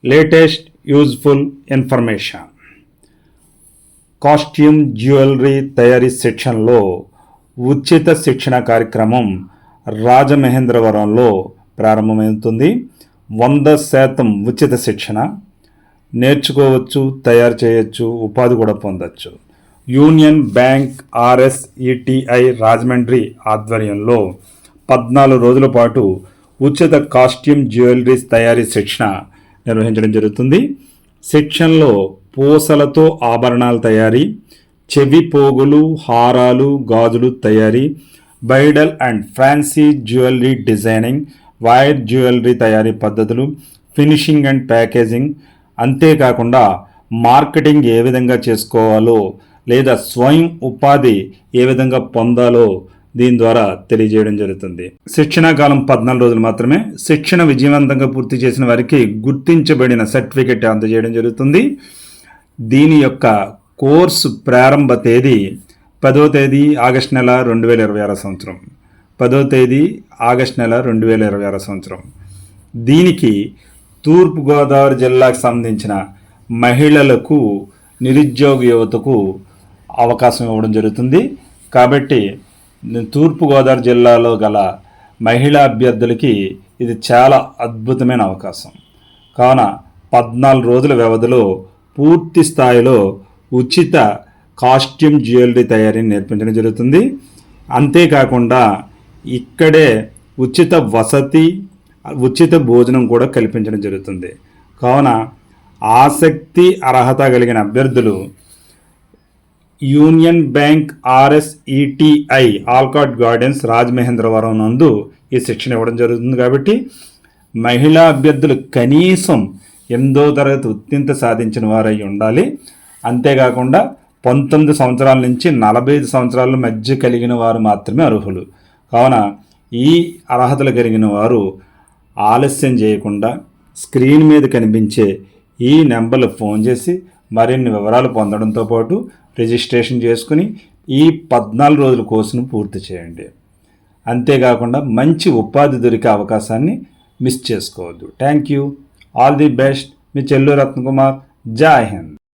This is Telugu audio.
Latest useful information. Costume jewellery తయారీ సెక్షన్లో ఉచిత శిక్షణ కార్యక్రమం రాజమహేంద్రవరంలో ప్రారంభమవుతుంది. 100% ఉచిత శిక్షణ నేర్చుకోవచ్చు, తయారు చేయొచ్చు, ఉపాధి కూడా పొందవచ్చు. యూనియన్ బ్యాంక్ RSETI రాజమండ్రి ఆధ్వర్యంలో 14 రోజుల పాటు ఉచిత కాస్ట్యూమ్ జ్యువెలరీ తయారీ శిక్షణ నిర్వహించడం జరుగుతుంది. శిక్షణలో పూసలతో ఆభరణాల తయారీ, చెవి పోగులు, హారాలు, గాజులు తయారీ, bridal and fancy jewellery designing, wire jewellery తయారీ పద్ధతులు, ఫినిషింగ్ అండ్ ప్యాకేజింగ్, అంతేకాకుండా మార్కెటింగ్ ఏ విధంగా చేసుకోవాలో లేదా స్వయం ఉపాధి ఏ విధంగా పొందాలో దీని ద్వారా తెలియజేయడం జరుగుతుంది. శిక్షణా కాలం 14 రోజులు మాత్రమే. శిక్షణ విజయవంతంగా పూర్తి చేసిన వారికి గుర్తించబడిన సర్టిఫికెట్ అందజేయడం జరుగుతుంది. దీని యొక్క కోర్సు ప్రారంభ తేదీ 10వ తేదీ ఆగస్టు నెల 2026 సంవత్సరం. 10వ తేదీ ఆగస్టు నెల 2026 సంవత్సరం. దీనికి తూర్పుగోదావరి జిల్లాకు సంబంధించిన మహిళలకు, నిరుద్యోగ యువతకు అవకాశం ఇవ్వడం జరుగుతుంది. కాబట్టి తూర్పుగోదావరి జిల్లాలో గల మహిళా అభ్యర్థులకి ఇది చాలా అద్భుతమైన అవకాశం. కావున 14 రోజుల వ్యవధిలో పూర్తి స్థాయిలో ఉచిత కాస్ట్యూమ్ జ్యువెలరీ తయారీని నేర్పించడం జరుగుతుంది. అంతేకాకుండా ఇక్కడే ఉచిత వసతి, ఉచిత భోజనం కూడా కల్పించడం జరుగుతుంది. కావున ఆసక్తి, అర్హత కలిగిన అభ్యర్థులు union bank RSETI Allcott gardens Rajamahendravaram నందు ఈ శిక్షణ ఇవ్వడం జరుగుతుంది. కాబట్టి మహిళా అభ్యర్థులు కనీసం 8వ తరగతి ఉత్తీర్ణత సాధించిన వారై ఉండాలి. అంతేకాకుండా 19 సంవత్సరాల నుంచి 45 సంవత్సరాల మధ్య కలిగిన వారు మాత్రమే అర్హులు. కావున ఈ అర్హతలు కలిగిన వారు ఆలస్యం చేయకుండా స్క్రీన్ మీద కనిపించే ఈ నెంబర్లు ఫోన్ చేసి మరిన్ని వివరాలు పొందడంతో పాటు రిజిస్ట్రేషన్ చేసుకుని ఈ 14 రోజుల కోర్సును పూర్తి చేయండి. అంతేకాకుండా మంచి ఉపాధి దొరికే అవకాశాన్ని మిస్ చేసుకోవద్దు. Thank you. All the best. మీ చెల్లూరు రత్నకుమార్. జై హింద్.